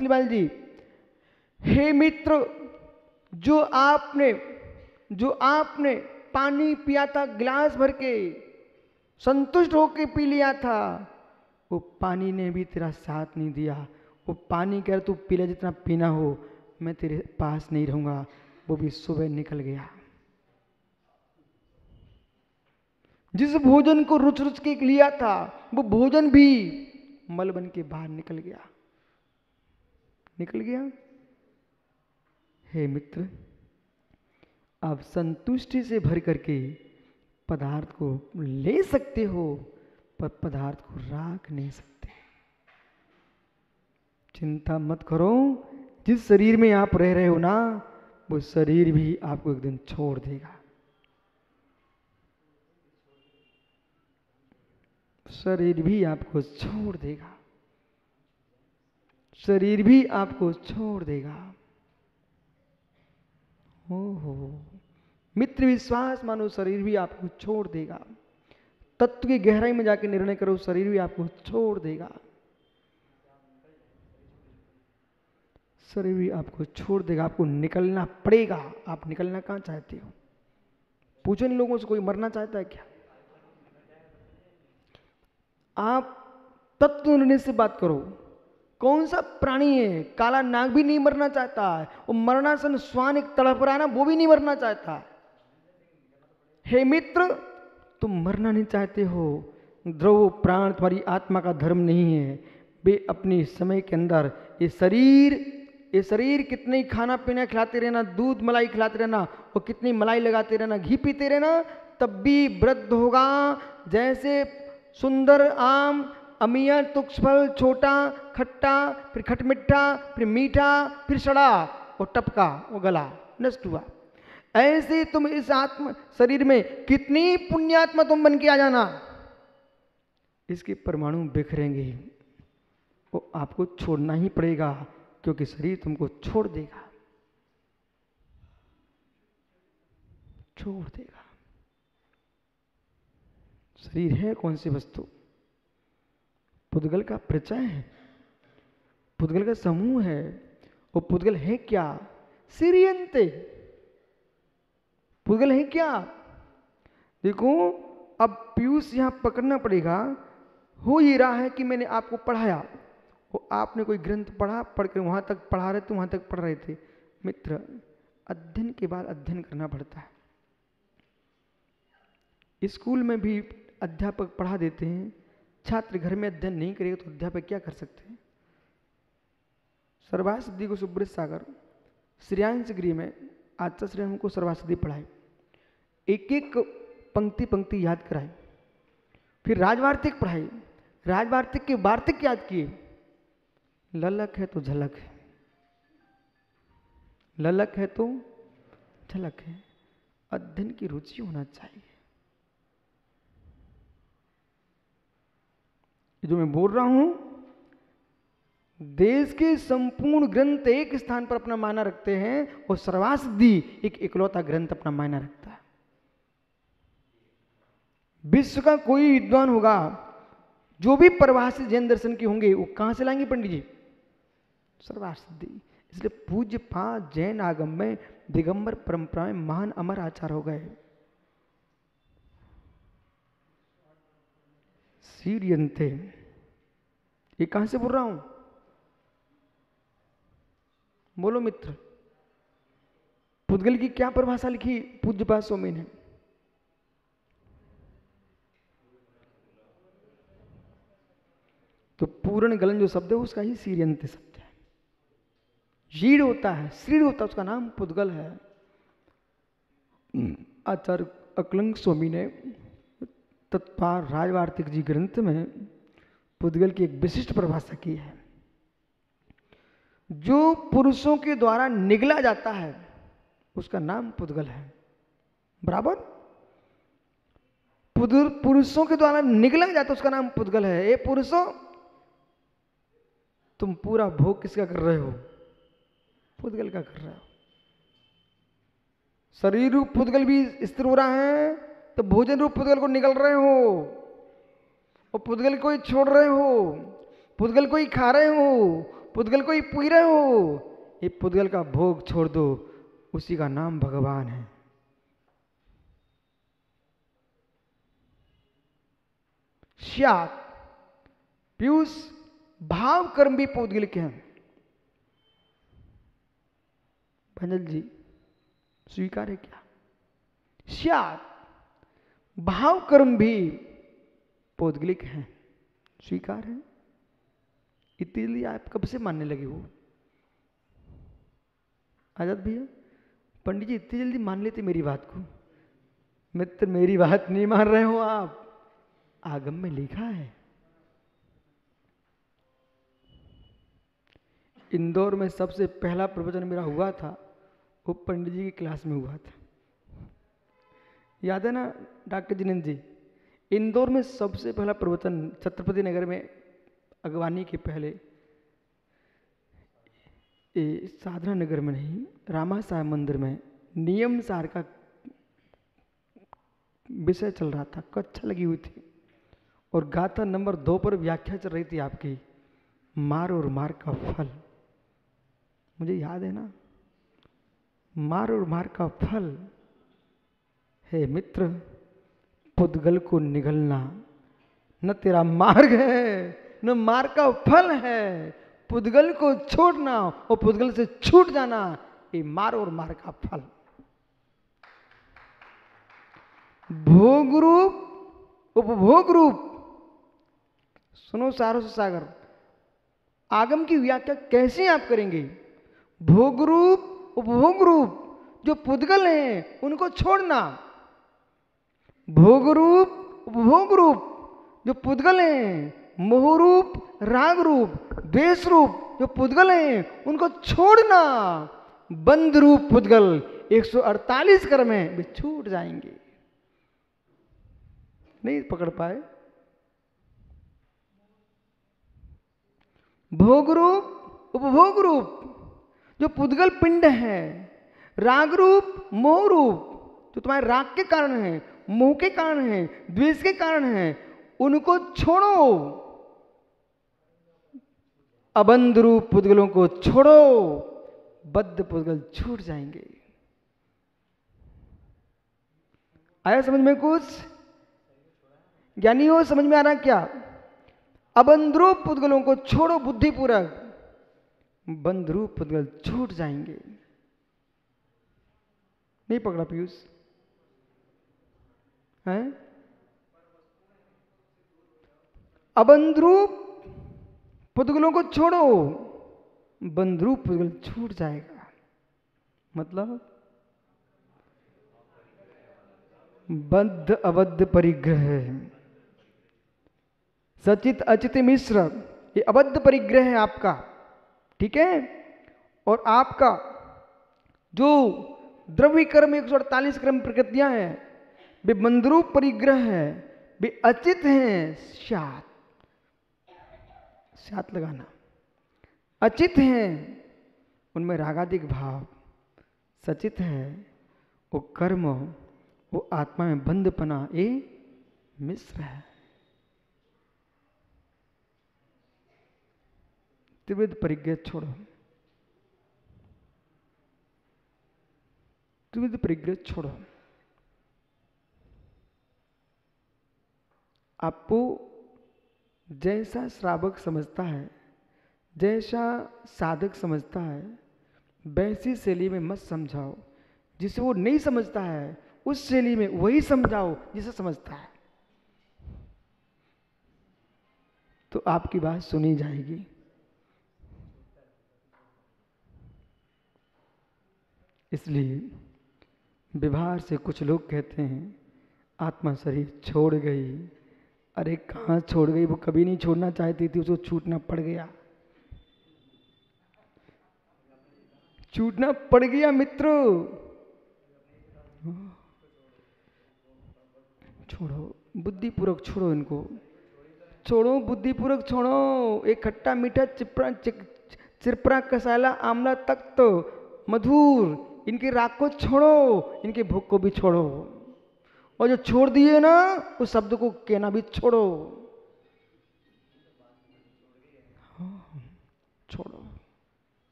बांसुरीलाल जी, हे मित्र, जो आपने पानी पिया था गिलास भर के, संतुष्ट होके पी लिया था, वो पानी ने भी तेरा साथ नहीं दिया। वो पानी कह रहा तू पी ले जितना पीना हो, मैं तेरे पास नहीं रहूंगा। वो भी सुबह निकल गया। जिस भोजन को रुच रुच के लिया था, वो भोजन भी मल बन के बाहर निकल गया। हे मित्र, आप संतुष्टि से भर करके पदार्थ को ले सकते हो, पर पदार्थ को राख नहीं सकते। चिंता मत करो, जिस शरीर में आप रह रहे हो ना, वो शरीर भी आपको एक दिन छोड़ देगा। शरीर भी आपको छोड़ देगा। शरीर भी आपको छोड़ देगा। हो मित्र, विश्वास मानो, शरीर भी आपको छोड़ देगा। तत्व की गहराई में जाके निर्णय करो, शरीर भी आपको छोड़ देगा। शरीर भी आपको छोड़ देगा। आपको निकलना पड़ेगा। आप निकलना कहां चाहते हो? पूछो इन लोगों से, कोई मरना चाहता है क्या? आप तत्व निर्णय से बात करो। कौन सा प्राणी है? काला नाग भी नहीं मरना चाहता है। वो मरणासन श्वान एक तड़प रहा है ना, वो भी नहीं मरना चाहता है। हे मित्र, तुम मरना नहीं चाहते हो। द्रव प्राण तुम्हारी आत्मा का धर्म नहीं है। वे अपने समय के अंदर ये शरीर कितने खाना पीना खिलाते रहना, दूध मलाई खिलाते रहना, और कितनी मलाई लगाते रहना, घी पीते रहना, तब भी वृद्ध होगा। जैसे सुंदर आम, अमिया तुक्ष फल, छोटा खट्टा, फिर खटमिठा, फिर मीठा, फिर सड़ा और टपका, वो गला नष्ट हुआ। ऐसे तुम इस आत्म शरीर में कितनी पुण्यात्मा तुम बन के आ जाना, इसके परमाणु बिखरेंगे। वो आपको छोड़ना ही पड़ेगा, क्योंकि शरीर तुमको छोड़ देगा। शरीर है कौन सी वस्तु? पुद्गल का परिचय है, पुद्गल का समूह है। वो पुद्गल है क्या? सिरियंते। पुद्गल है क्या? देखो, अब पीयूष यहां पकड़ना पड़ेगा। हो ये रहा है कि मैंने आपको पढ़ाया, वो आपने कोई ग्रंथ पढ़ा, पढ़कर वहां तक पढ़ा रहे थे, वहां तक पढ़ रहे थे। मित्र, अध्ययन के बाद अध्ययन करना पड़ता है। स्कूल में भी अध्यापक पढ़ा देते हैं, छात्र घर में अध्ययन नहीं करेगा तो अध्यापक क्या कर सकते हैं? सर्वासिद्धि को सुब्रत सागर श्रेयांश गृह में आचार्य हमको सर्वासिद्धि पढ़ाए, एक एक पंक्ति पंक्ति याद कराए। फिर राजवार्तिक पढ़ाई, राजवार्तिक के वार्तिक याद किए। ललक है तो झलक है, ललक है तो झलक है। अध्ययन की रुचि होना चाहिए। जो मैं बोल रहा हूं, देश के संपूर्ण ग्रंथ एक स्थान पर अपना मायना रखते हैं, और सर्वासिद्धि एक इकलौता ग्रंथ अपना मायना रखता है। विश्व का कोई विद्वान होगा, जो भी परिभाषित जैन दर्शन के होंगे, वो कहां से लाएंगे पंडित जी? सर्वासिद्धि। इसलिए पूज्य पांच जैन आगम में दिगंबर परंपरा में महान अमर आचार हो गए। सीरियंते, ये कहां से बोल रहा हूं? बोलो मित्र, पुद्गल की क्या परिभाषा लिखी पूज्यपाद स्वामी ने? तो पूर्ण गलन जो शब्द है उसका ही सीरियंत शब्द है। शीड़ होता है, श्रीड़ होता है, उसका नाम पुद्गल है। आचार्य अकलंग स्वामी ने तत्पार राजवार्तिक जी ग्रंथ में पुद्गल की एक विशिष्ट परिभाषा की है। जो पुरुषों के द्वारा निगला जाता है उसका नाम पुद्गल है। बराबर? पुरुषों के द्वारा निगला जाता है उसका नाम पुद्गल है। ए पुरुषों, तुम पूरा भोग किसका कर रहे हो? पुद्गल का कर रहे हो। शरीर रूप पुद्गल भी स्थिर हो रहा है, तो भोजन रूप पुद्गल को निगल रहे हो, और पुद्गल को ही छोड़ रहे हो, पुद्गल को ही खा रहे हो, पुद्गल को ही पी रहे हो, ये पुद्गल का भोग छोड़ दो, उसी का नाम भगवान है। स्यात् पीयूष, भाव कर्म भी पुद्गल के हैं। भंजल जी स्वीकार है क्या? स्यात् भाव कर्म भी पौद्गलिक हैं, स्वीकार है? इतनी जल्दी आप कब से मानने लगे हो? आजाद भैया, पंडित जी इतनी जल्दी मान लेते मेरी बात को? मित्र मेरी बात नहीं मान रहे हो आप, आगम में लिखा है। इंदौर में सबसे पहला प्रवचन मेरा हुआ था, वो पंडित जी की क्लास में हुआ था। याद है ना डॉक्टर जिनेन्द्र जी? इंदौर में सबसे पहला प्रवचन छत्रपति नगर में अगवानी के पहले, साधना नगर में नहीं, रामा साहब मंदिर में नियम सार का विषय चल रहा था, कक्षा लगी हुई थी और गाथा नंबर 2 पर व्याख्या चल रही थी आपकी, मार और मार का फल। मुझे याद है ना, मार और मार का फल है मित्र, पुद्गल को निगलना न तेरा मार्ग है न मार का फल है, पुद्गल को छोड़ना और पुद्गल से छूट जाना, ये मार और मार का फल। भोग रूप उपभोग रूप, सुनो सारो से सागर, आगम की व्याख्या कैसे आप करेंगे? भोग रूप उपभोग रूप, जो पुद्गल हैं उनको छोड़ना, भोग रूप उपभोग रूप जो पुद्गल हैं, मोह रूप राग रूप द्वेष रूप जो पुद्गल हैं उनको छोड़ना, बंध रूप पुद्गल 148 कर्म हैं वे छूट जाएंगे। नहीं पकड़ पाए? भोग रूप उपभोग रूप जो पुद्गल पिंड है, राग रूप मोह रूप जो तुम्हारे राग के कारण है, मोह के कारण है, द्वेष के कारण है, उनको छोड़ो, अबंध रूप पुद्गलों को छोड़ो, बद्ध पुद्गल छूट जाएंगे। आया समझ में कुछ? ज्ञानी हो, समझ में आ रहा क्या? अबंध रूप पुद्गलों को छोड़ो बुद्धिपूर्वक, बंध रूप पुद्गल छूट जाएंगे। नहीं पकड़ा पीयूष? है अबंध रूप पुद्गलों को छोड़ो, बंध रूप पुद्गल छूट जाएगा। मतलब बद्ध अबद्ध परिग्रह, सचित अचित मिश्र, ये अबद्ध परिग्रह है आपका, ठीक है? और आपका जो द्रव्य कर्म 148 कर्म प्रकृतियां हैं वे बंधरूप परिग्रह है, वे अचित हैं। स्यात्, स्यात् लगाना, अचित हैं, उनमें रागादिक भाव, सचित है वो कर्म, वो आत्मा में बंधपना, ये मिश्र है। त्रिविध परिग्रह छोड़ो, त्रिविध परिग्रह छोड़ो। आपको जैसा श्रावक समझता है, जैसा साधक समझता है, वैसी शैली में मत समझाओ। जिसे वो नहीं समझता है उस शैली में वही समझाओ जिसे समझता है, तो आपकी बात सुनी जाएगी। इसलिए व्यवहार से कुछ लोग कहते हैं आत्मा शरीर छोड़ गई। अरे कहाँ छोड़ गई? वो कभी नहीं छोड़ना चाहती थी, उसको छूटना पड़ गया, छूटना पड़ गया मित्र। छोड़ो बुद्धिपूर्वक, छोड़ो इनको, छोड़ो बुद्धिपूर्वक, छोड़ो। एक खट्टा मीठा चिरपरा कसाला आमला तख्त मधुर, इनके राग को छोड़ो, इनके भोग को भी छोड़ो, और जो छोड़ दिए ना उस शब्द को कहना भी छोड़ो। छोड़ो।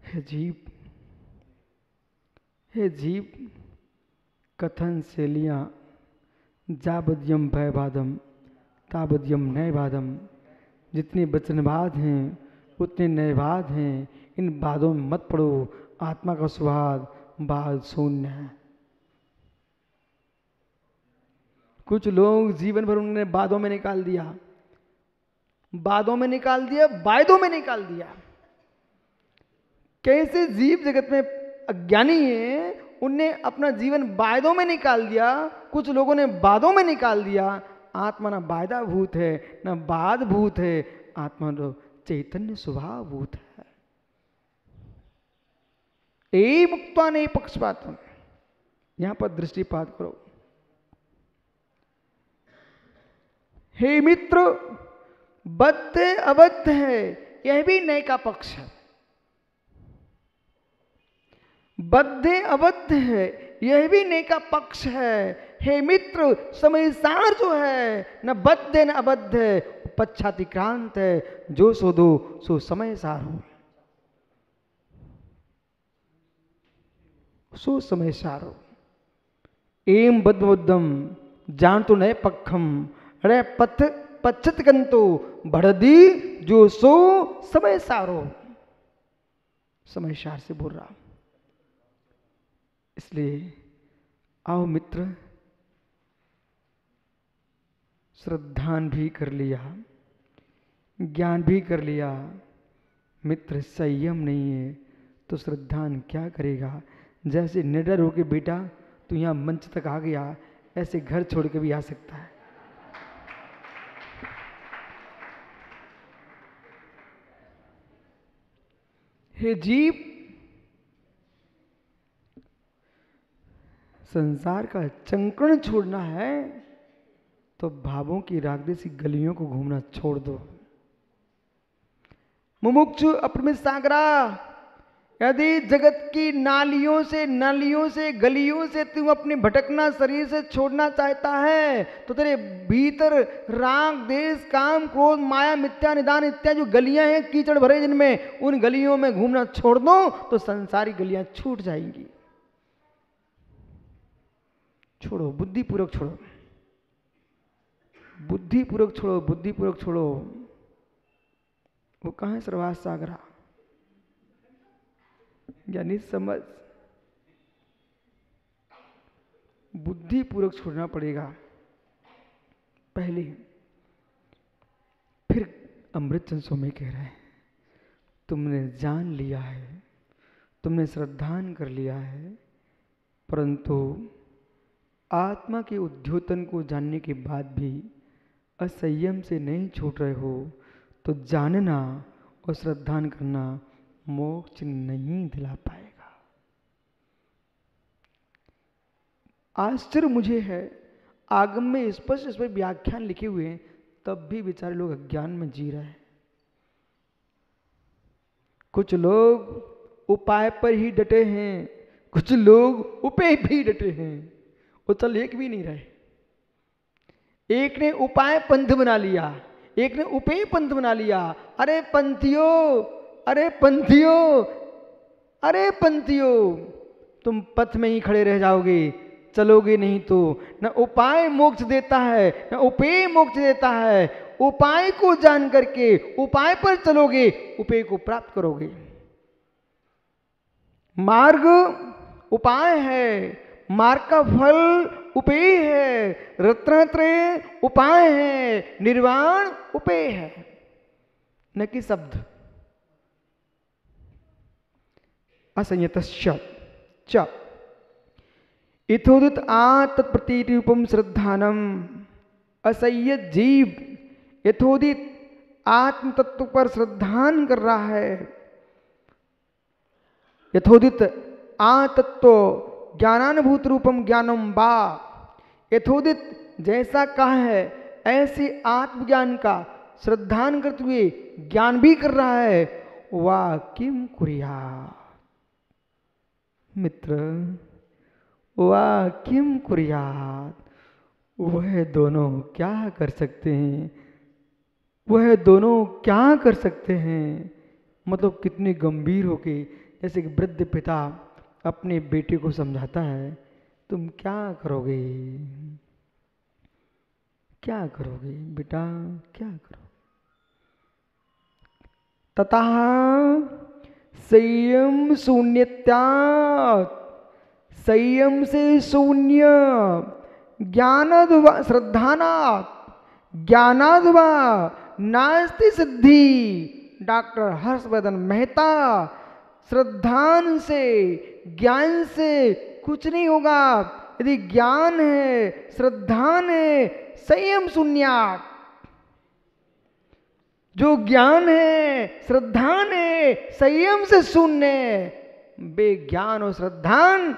हे जीव कथन शैलियाँ जाबद्यम भयबादम ताबद्यम नयबादम, जितने वचनवाद हैं उतने नयवाद हैं, इन वादों में मत पड़ो, आत्मा का स्वाद वाद शून्य है। कुछ लोग जीवन भर उन्होंने वादों में निकाल दिया, वादों में निकाल दिया, वायदों में निकाल दिया। कैसे जीव जगत में अज्ञानी है, उनने अपना जीवन वायदों में निकाल दिया, कुछ लोगों ने वादों में निकाल दिया। आत्मा न वायदा भूत है न वाद भूत है, आत्मा तो चैतन्य स्वभाव भूत है। ए मुक्ता ने पक्षपातम, यहां पर दृष्टिपात करो। हे मित्र, बद्ध अबद्ध है, यह भी नय का पक्ष है। बद्ध अबद्ध है, यह भी नय का पक्ष है। हे मित्र, समय सार जो है न बद्ध न अबद्ध है, पश्चातिक्रांत है, जो सो दो सो समय सार हो, सो समय सार हो। एम बद्ध जान तो नए पक्षम, अरे पथ पश्चित कंतो बढ़दी, जो सो समय सारो, समय सार से बोल रहा। इसलिए आओ मित्र, श्रद्धान भी कर लिया, ज्ञान भी कर लिया, मित्र संयम नहीं है तो श्रद्धान क्या करेगा। जैसे निडर होके बेटा तू यहाँ मंच तक आ गया, ऐसे घर छोड़ के भी आ सकता है। हे जीव, संसार का चंकण छोड़ना है तो भावों की रागदेसी गलियों को घूमना छोड़ दो। मुमुक्षु अपरमित सागरा, यदि जगत की नालियों से नलियों से गलियों से तू अपने भटकना शरीर से छोड़ना चाहता है तो तेरे भीतर राग देश काम क्रोध माया मिथ्या निदान इत्यादि जो गलियां हैं कीचड़ भरे जिनमें, उन गलियों में घूमना छोड़ दो तो संसारी गलियां छूट जाएंगी। छोड़ो, बुद्धिपूर्वक छोड़ो, बुद्धिपूर्वक छोड़ो, बुद्धिपूर्वक छोड़ो। वो कहाँ है सर्वास सागरा, यानी समझ, बुद्धिपूर्वक छोड़ना पड़ेगा पहले। फिर अमृतचंद स्वामी कह रहे हैं, तुमने जान लिया है, तुमने श्रद्धान कर लिया है, परंतु आत्मा के उद्योतन को जानने के बाद भी असंयम से नहीं छूट रहे हो तो जानना और श्रद्धान करना मोक्ष नहीं दिला पाएगा। आश्चर्य मुझे है, आगम में स्पष्ट इस पर व्याख्यान लिखे हुए हैं, तब भी बेचारे लोग अज्ञान में जी रहे हैं। कुछ लोग उपाय पर ही डटे हैं, कुछ लोग उपेय भी डटे हैं, वो चल एक भी नहीं रहे। एक ने उपाय पंथ बना लिया, एक ने उपेय पंथ बना लिया। अरे पंथियों, अरे पंथियों, अरे पंथियों, तुम पथ में ही खड़े रह जाओगे, चलोगे नहीं तो। न उपाय मोक्ष देता है न उपेय मोक्ष देता है। उपाय को जान करके उपाय पर चलोगे, उपेय को प्राप्त करोगे। मार्ग उपाय है, मार्ग का फल उपेय है, रत्नत्रय उपाय है, निर्वाण उपेय है, न कि शब्द। असंयतश्च च इथोदित आत्प्रतीरूपम श्रद्धानम। असंयत जीव यथोदित आत्म तत्व पर श्रद्धान कर रहा है। यथोदित आतत्व ज्ञानानुभूत रूपम ज्ञानम बा। यथोदित जैसा कहा है ऐसे आत्मज्ञान का श्रद्धान करते हुए ज्ञान भी कर रहा है। वाह किम कुरिया मित्र, वाह किम कुरियात, वह दोनों क्या कर सकते हैं, वह दोनों क्या कर सकते हैं। मतलब कितने गंभीर होके जैसे कि वृद्ध पिता अपने बेटे को समझाता है, तुम क्या करोगे, क्या करोगे बेटा, क्या करोगे। ततः संयम शून्यत्यात्, संयम से शून्य, ज्ञानाद्वा श्रद्धानात्, ज्ञानाद्वा नास्ति सिद्धि। डॉक्टर हर्षवर्धन मेहता, श्रद्धान से, ज्ञान से कुछ नहीं होगा। यदि ज्ञान है, श्रद्धान है, संयम शून्यात्, जो ज्ञान है, श्रद्धान है, संयम से शून्य, वे ज्ञान और श्रद्धान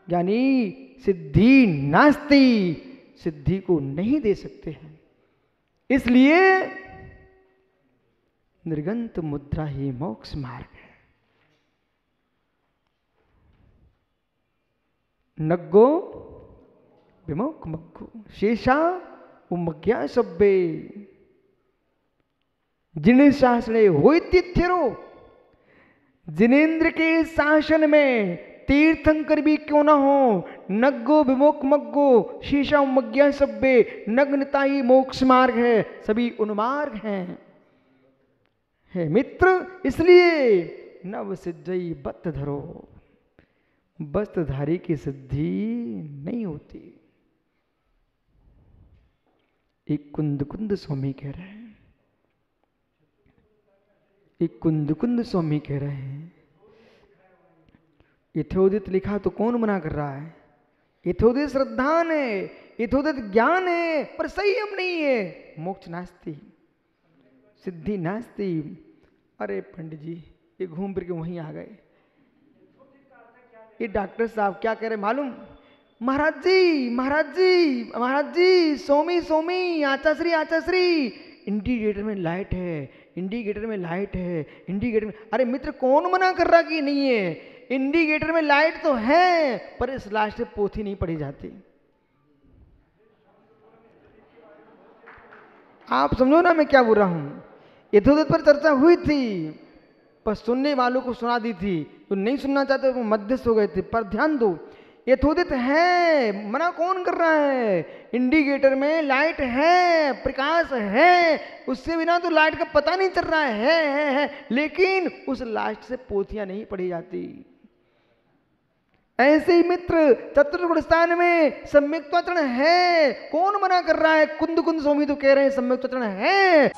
यानी सिद्धि नास्ति, सिद्धि को नहीं दे सकते हैं। इसलिए निर्गंत मुद्रा ही मोक्ष मार्ग है। नग्गो विमोक मग्गो शेषा उमज्ञा सब्बे, जिन शासने होइतिथ्यरो, जिनेन्द्र के शासन में तीर्थंकर भी क्यों ना हो, नग्गो विमोक मग्गो शीशा उमज्ञा सब्बे, नग्नता ही मोक्ष मार्ग है, सभी उन्मार्ग हैं। है मित्र, इसलिए नव सिद्धि बत धरो, वस्त्रधारी की सिद्धि नहीं होती। एक कुंद कुंद स्वामी कह रहे हैं, एक कुंद कुंद स्वामी कह रहे हैं, यथोदित लिखा तो कौन मना कर रहा है। यथोदित श्रद्धान है, यथोदित ज्ञान है, पर संयम नहीं है, मोक्ष नास्ति, सिद्धि नास्ति। अरे पंडित जी, ये घूम फिर के वहीं आ गए। ये डॉक्टर साहब क्या कह रहे मालूम, महाराज जी महाराज जी महाराज जी, सोमी सोमी, आचाश्री आचाश्री, इंडिकेटर में लाइट है, इंडिकेटर में लाइट है, इंडिकेटर में। अरे मित्र, कौन मना कर रहा कि नहीं है, इंडिकेटर में लाइट तो है, पर इस लास्ट से पोथी नहीं पढ़ी जाती। आप समझो ना मैं क्या बोल रहा हूं। यथोदित पर चर्चा हुई थी, पर सुनने वालों को सुना दी थी, तो नहीं सुनना चाहते वो मध्यस्थ हो गए थे। पर ध्यान दो, यथोदित है, मना कौन कर रहा है। इंडिकेटर में लाइट है, प्रकाश है, उससे बिना तो लाइट का पता नहीं चल रहा है, लेकिन उस लाइट से पोथियां नहीं पढ़ी जाती। ऐसे ही मित्र, चतुर्गुण स्थान में सम्यक्त्वाचरण है, कौन मना कर रहा है। कुंद कुंद स्वामी तो कह रहे हैं सम्यक्त्वाचरण है।